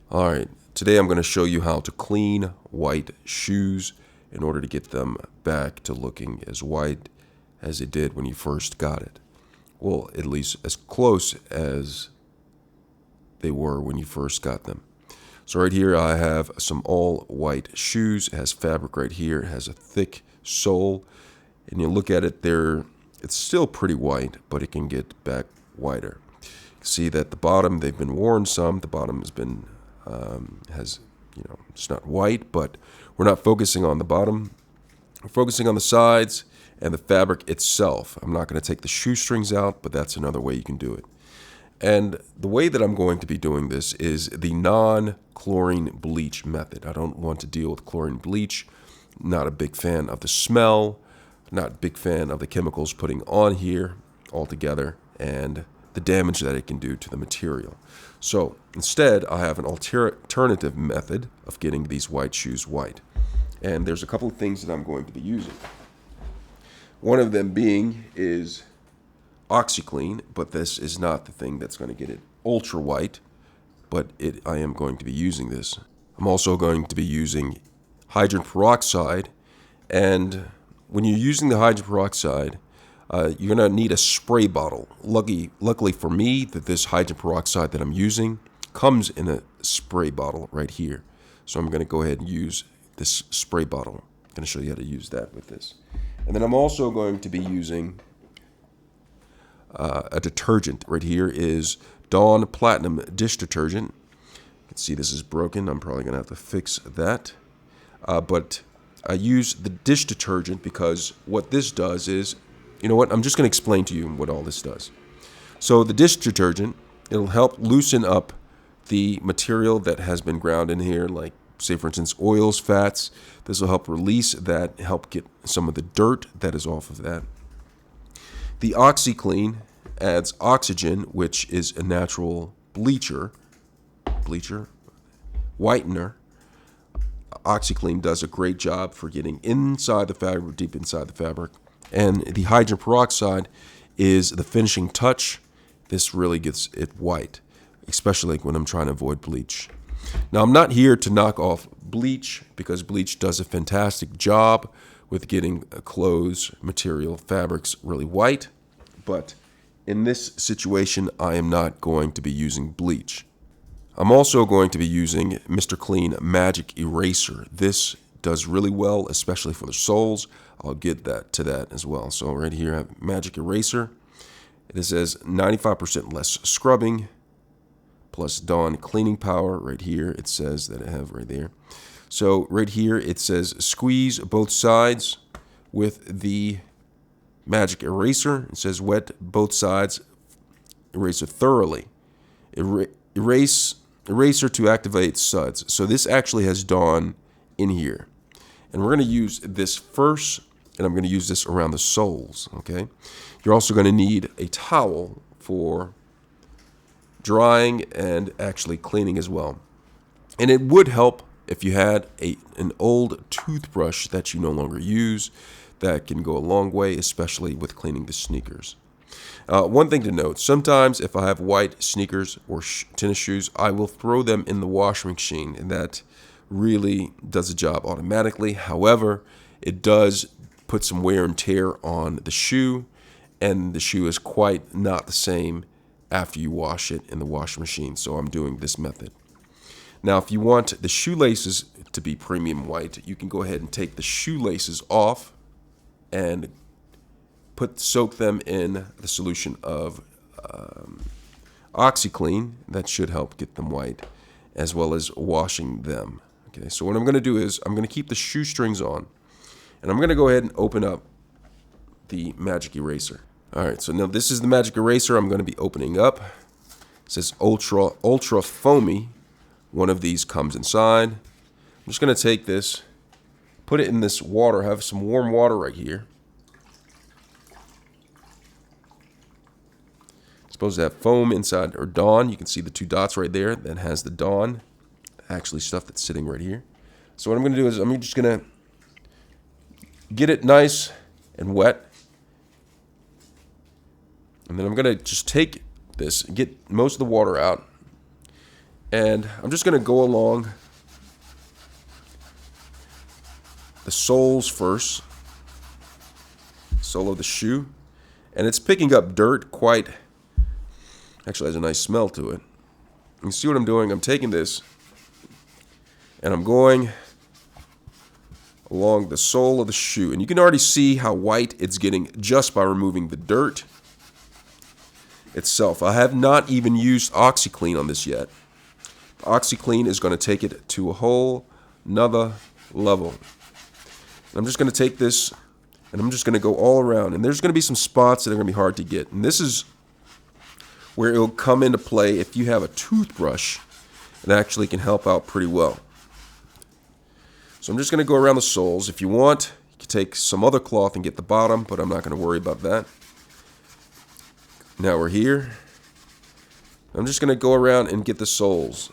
Alright, today I'm going to show you how to clean white shoes in order to get them back to looking as white as it did when you first got it. Well, at least as close as they were when you first got them. So right here I have some all white shoes. It has fabric right here. It has a thick sole. And you look at it there, it's still pretty white, but it can get back whiter. You can see that the bottom, they've been worn some. The bottom has been it's not white, but we're not focusing on the bottom. We're focusing on the sides and the fabric itself. I'm not going to take the shoestrings out, but that's another way you can do it. And the way that I'm going to be doing this is the non-chlorine bleach method. I don't want to deal with chlorine bleach. Not a big fan of the smell. Not a big fan of the chemicals putting on here altogether and the damage that it can do to the material. So instead, I have an alternative method of getting these white shoes white. And there's a couple of things that I'm going to be using. One of them being is OxiClean, but this is not the thing that's going to get it ultra white, but I am going to be using this. I'm also going to be using hydrogen peroxide, and when you're using the hydrogen peroxide, you're going to need a spray bottle. Luckily for me, that this hydrogen peroxide that I'm using comes in a spray bottle right here. So I'm going to go ahead and use this spray bottle. I'm going to show you how to use that with this. And then I'm also going to be using a detergent. Right here is Dawn Platinum dish detergent. You can see this is broken. I'm probably going to have to fix that. But I use the dish detergent because what this does is, you know what, I'm just going to explain to you what all this does. So the dish detergent, it'll help loosen up the material that has been ground in here, like say for instance oils, fats. This will help release that, help get some of the dirt that is off of that. The OxiClean adds oxygen, which is a natural bleacher, whitener. OxiClean does a great job for getting inside the fabric, deep inside the fabric. And the hydrogen peroxide is the finishing touch. This really gets it white, especially when I'm trying to avoid bleach. Now, I'm not here to knock off bleach because bleach does a fantastic job with getting clothes, material, fabrics really white. But in this situation, I am not going to be using bleach. I'm also going to be using Mr. Clean Magic Eraser. This does really well, especially for the soles. I'll get to that as well. So right here I have Magic Eraser. It says 95% less scrubbing plus Dawn cleaning power. Right here it says that I have right there. So right here it says squeeze both sides with the Magic Eraser. It says wet both sides, eraser thoroughly. Eraser to activate suds. So this actually has Dawn in here. And we're going to use this first, and I'm going to use this around the soles, okay? You're also going to need a towel for drying and actually cleaning as well. And it would help if you had an old toothbrush that you no longer use. That can go a long way, especially with cleaning the sneakers. One thing to note, sometimes if I have white sneakers or tennis shoes, I will throw them in the washing machine, and that really does the job automatically. However, it does put some wear and tear on the shoe, and the shoe is quite not the same after you wash it in the washing machine. So I'm doing this method. Now, if you want the shoelaces to be premium white, you can go ahead and take the shoelaces off and soak them in the solution of OxiClean. That should help get them white, as well as washing them. Okay, so what I'm going to do is I'm going to keep the shoestrings on, and I'm going to go ahead and open up the Magic Eraser. All right, so now this is the Magic Eraser I'm going to be opening up. It says Ultra Foamy. One of these comes inside. I'm just going to take this, put it in this water, have some warm water right here. It's supposed to have foam inside, or Dawn. You can see the two dots right there. That has the Dawn, actually stuff that's sitting right here. So what I'm going to do is I'm just going to get it nice and wet. And then I'm going to just take this, get most of the water out, And I'm just going to go along the soles first, sole of the shoe, and it's picking up dirt quite, actually has a nice smell to it. You see what I'm doing? I'm taking this and I'm going along the sole of the shoe, and you can already see how white it's getting just by removing the dirt itself. I have not even used OxiClean on this yet. OxiClean is going to take it to a whole nother level. I'm just going to take this and I'm just going to go all around, and there's going to be some spots that are going to be hard to get, and this is where it'll come into play. If you have a toothbrush, it actually can help out pretty well. So I'm just going to go around the soles. If you want, you can take some other cloth and get the bottom, but I'm not going to worry about that. Now we're here. I'm just going to go around and get the soles.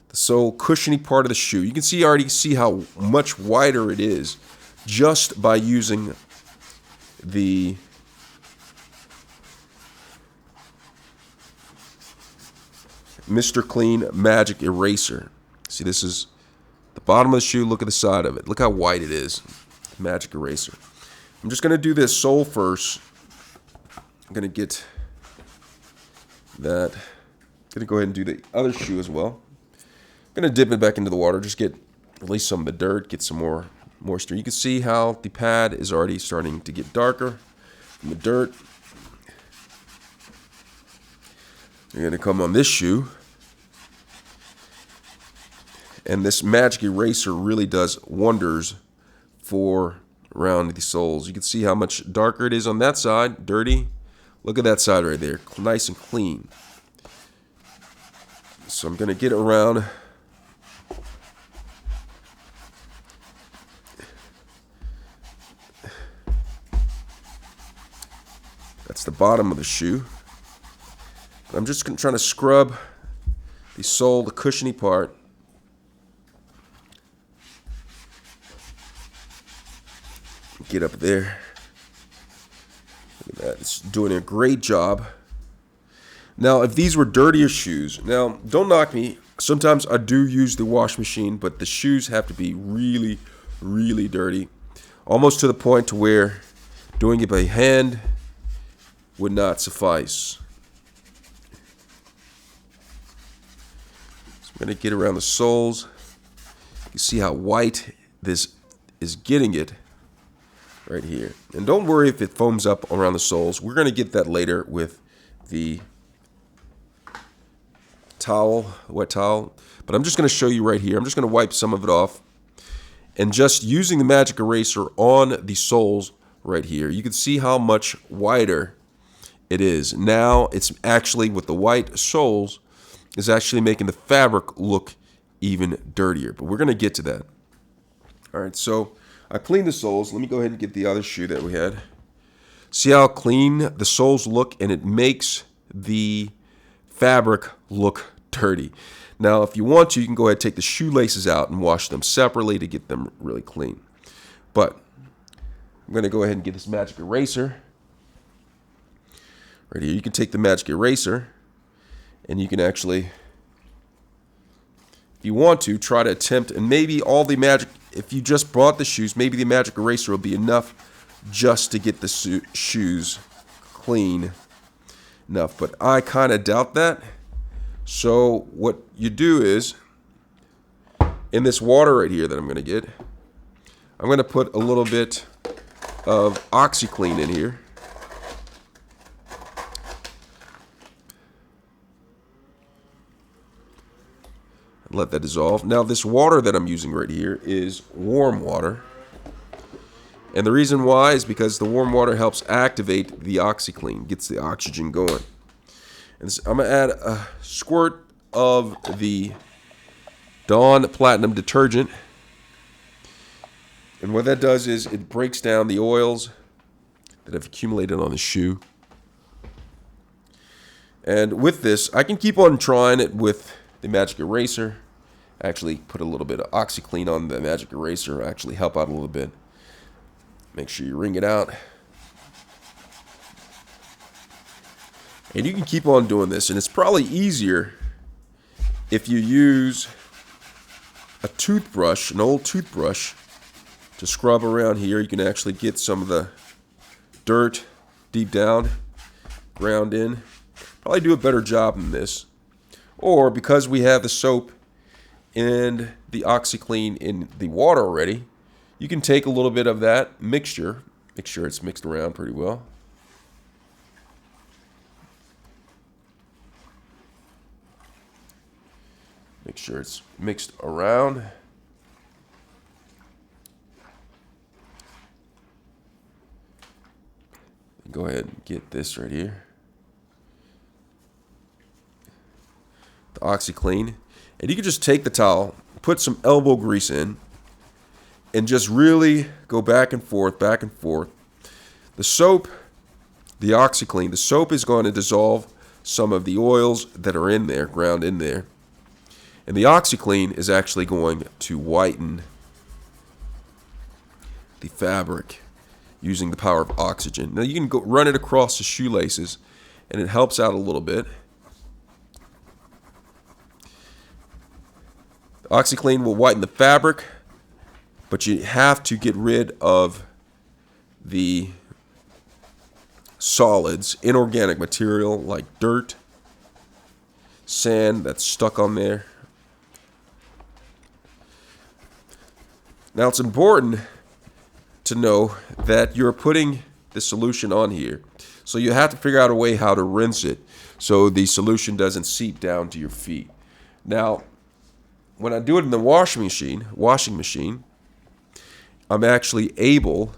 The sole cushiony part of the shoe. You can see already see how much wider it is just by using the Mr. Clean Magic Eraser. See, this is the bottom of the shoe. Look at the side of it. Look how white it is. Magic Eraser. I'm just going to do this sole first. I'm going to get that. I'm going to go ahead and do the other shoe as well. I'm going to dip it back into the water. Just release some of the dirt. Get some more moisture. You can see how the pad is already starting to get darker from the dirt. You're going to come on this shoe. And this Magic Eraser really does wonders for around the soles. You can see how much darker it is on that side, dirty. Look at that side right there, nice and clean. So I'm going to get around that's the bottom of the shoe. I'm just trying to scrub the sole, the cushiony part. Get up there. Look at that. It's doing a great job. Now, if these were dirtier shoes, now don't knock me. Sometimes I do use the wash machine, but the shoes have to be really, really dirty. Almost to the point to where doing it by hand would not suffice. So I'm going to get around the soles. You see how white this is getting it. Right here. And don't worry if it foams up around the soles. We're going to get that later with the towel, wet towel. But I'm just going to show you right here. I'm just going to wipe some of it off. And just using the Magic Eraser on the soles right here, you can see how much wider it is. Now it's actually, with the white soles, is actually making the fabric look even dirtier. But we're going to get to that. All right, so I cleaned the soles. Let me go ahead and get the other shoe that we had. See how clean the soles look, and it makes the fabric look dirty. Now, if you want to, you can go ahead and take the shoelaces out and wash them separately to get them really clean. But I'm going to go ahead and get this Magic Eraser. Right here, you can take the Magic Eraser, and you can actually, if you want to, try to attempt, and maybe all the magic, if you just bought the shoes, maybe the Magic Eraser will be enough just to get the shoes clean enough. But I kind of doubt that. So what you do is, in this water right here that I'm going to get, I'm going to put a little bit of OxiClean in here. Let that dissolve. Now this water that I'm using right here is warm water. And the reason why is because the warm water helps activate the OxiClean, gets the oxygen going. And this, I'm going to add a squirt of the Dawn Platinum detergent. And what that does is it breaks down the oils that have accumulated on the shoe. And with this, I can keep on trying it with the Magic Eraser. Actually put a little bit of OxiClean on the Magic Eraser, actually help out a little bit. Make sure you wring it out. And you can keep on doing this, and it's probably easier if you use a toothbrush, an old toothbrush, to scrub around here, you can actually get some of the dirt deep down, ground in. Probably do a better job than this. Or because we have the soap and the OxiClean in the water already, you can take a little bit of that mixture, make sure it's mixed around pretty well. Make sure it's mixed around. Go ahead and get this right here. The OxiClean. And you can just take the towel, put some elbow grease in, and just really go back and forth, back and forth. The soap, the OxiClean, the soap is going to dissolve some of the oils that are in there, ground in there. And the OxiClean is actually going to whiten the fabric using the power of oxygen. Now you can go run it across the shoelaces and it helps out a little bit. The OxiClean will whiten the fabric, but you have to get rid of the solids, inorganic material like dirt, sand that's stuck on there. Now it's important to know that you're putting the solution on here. So you have to figure out a way how to rinse it so the solution doesn't seep down to your feet. Now, when I do it in the washing machine, I'm actually able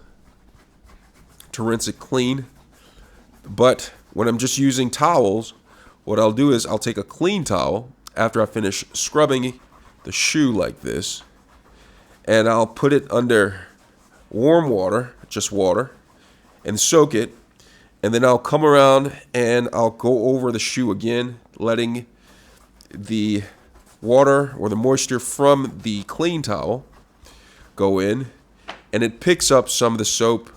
to rinse it clean. But when I'm just using towels, what I'll do is I'll take a clean towel after I finish scrubbing the shoe like this, and I'll put it under warm water, just water, and soak it. And then I'll come around and I'll go over the shoe again, letting the water or the moisture from the clean towel go in, and it picks up some of the soap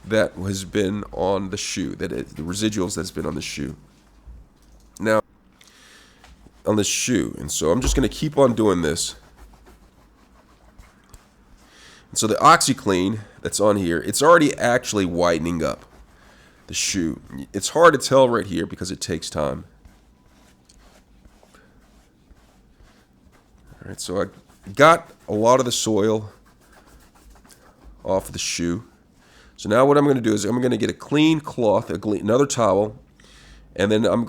that has been on the shoe, the residuals that's been on the shoe. Now, on the shoe, and so I'm just going to keep on doing this. And so the OxiClean that's on here, it's already actually whitening up the shoe. It's hard to tell right here because it takes time. All right, so I got a lot of the soil off of the shoe. So now what I'm going to do is I'm going to get a clean cloth, another towel, and then I'll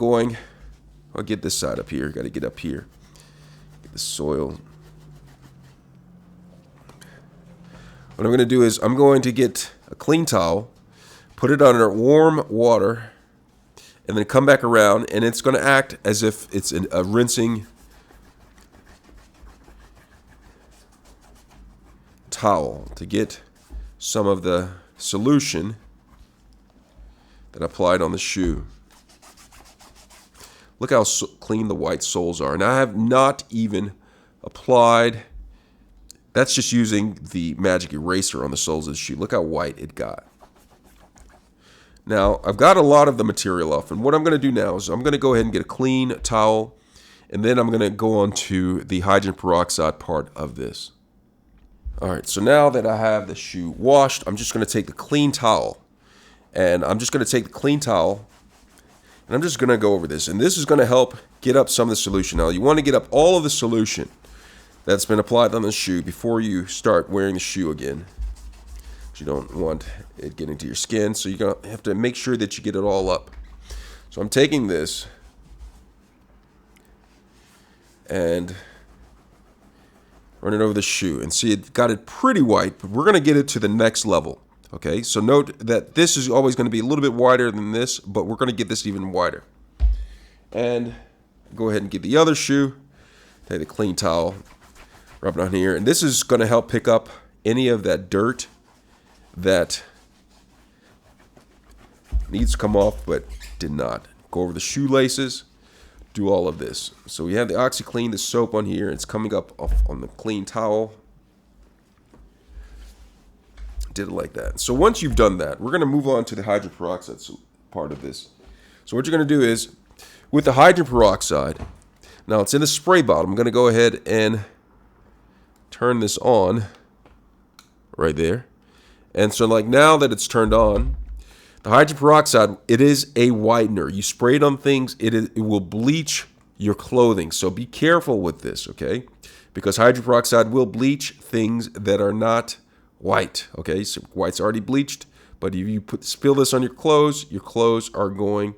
get this side up here. Got to get up here, get the soil. What I'm going to do is I'm going to get a clean towel, put it under warm water, and then come back around, and it's going to act as if it's a rinsing towel to get some of the solution that I applied on the shoe. Look how clean the white soles are. And I have not even applied, that's just using the Magic Eraser on the soles of the shoe. Look how white it got. Now, I've got a lot of the material off, and what I'm going to do now is I'm going to go ahead and get a clean towel, and then I'm going to go on to the hydrogen peroxide part of this. Alright, so now that I have the shoe washed, I'm just going to take the clean towel. And I'm just going to take the clean towel, and I'm just going to go over this. And this is going to help get up some of the solution. Now, you want to get up all of the solution that's been applied on the shoe before you start wearing the shoe again. You don't want it getting to your skin, so you're going to have to make sure that you get it all up. So I'm taking this and run it over the shoe, and see it got it pretty white, but we're going to get it to the next level. Okay, so note that this is always going to be a little bit wider than this, but we're going to get this even wider. And go ahead and get the other shoe, take the clean towel, rub it on here, and this is going to help pick up any of that dirt that needs to come off but did not. Go over the shoelaces, do all of this. So we have the OxiClean, the soap on here. It's coming up off on the clean towel. Did it like that. So once you've done that, we're going to move on to the hydrogen peroxide part of this. So what you're going to do is, with the hydrogen peroxide, Now it's in a spray bottle. I'm going to go ahead and turn this on right there. And so like now that it's turned on, the hydrogen peroxide, it is a whitener. You spray it on things, it will bleach your clothing. So be careful with this, okay? Because hydrogen peroxide will bleach things that are not white, okay? So white's already bleached, but if you spill this on your clothes are going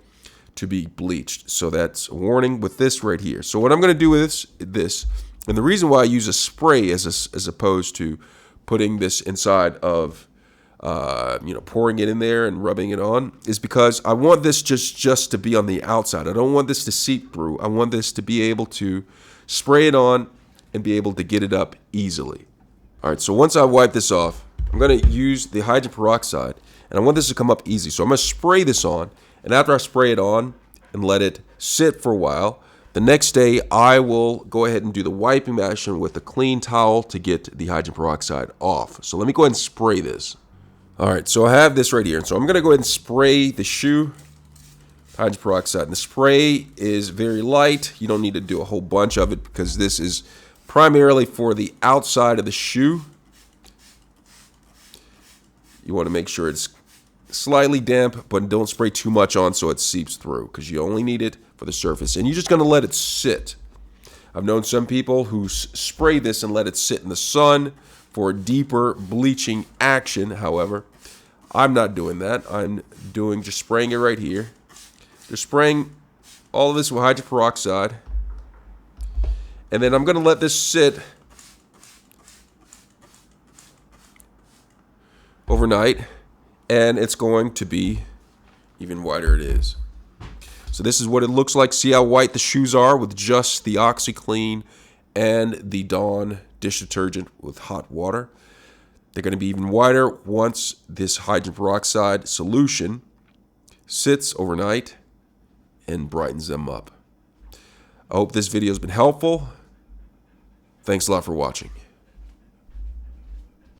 to be bleached. So that's a warning with this right here. So what I'm going to do with this, and the reason why I use a spray as opposed to putting this inside of pouring it in there and rubbing it on, is because I want this just to be on the outside. I don't want this to seep through. I want this to be able to spray it on and be able to get it up easily. All right, so once I wipe this off, I'm going to use the hydrogen peroxide, and I want this to come up easy. So I'm going to spray this on, and after I spray it on and let it sit for a while, the next day I will go ahead and do the wiping action with a clean towel to get the hydrogen peroxide off. So let me go ahead and spray this. All right, so I have this right here. So I'm going to go ahead and spray the shoe, hydrogen peroxide. And the spray is very light. You don't need to do a whole bunch of it because this is primarily for the outside of the shoe. You want to make sure it's slightly damp, but don't spray too much on so it seeps through because you only need it for the surface. And you're just going to let it sit. I've known some people who spray this and let it sit in the sun for a deeper bleaching action. However, I'm not doing that. I'm doing just spraying it right here. Just spraying all of this with hydrogen peroxide. And then I'm going to let this sit overnight, and it's going to be even whiter it is. So this is what it looks like. See how white the shoes are with just the OxiClean and the Dawn dish detergent with hot water. They're going to be even whiter once this hydrogen peroxide solution sits overnight and brightens them up. I hope this video has been helpful. Thanks a lot for watching.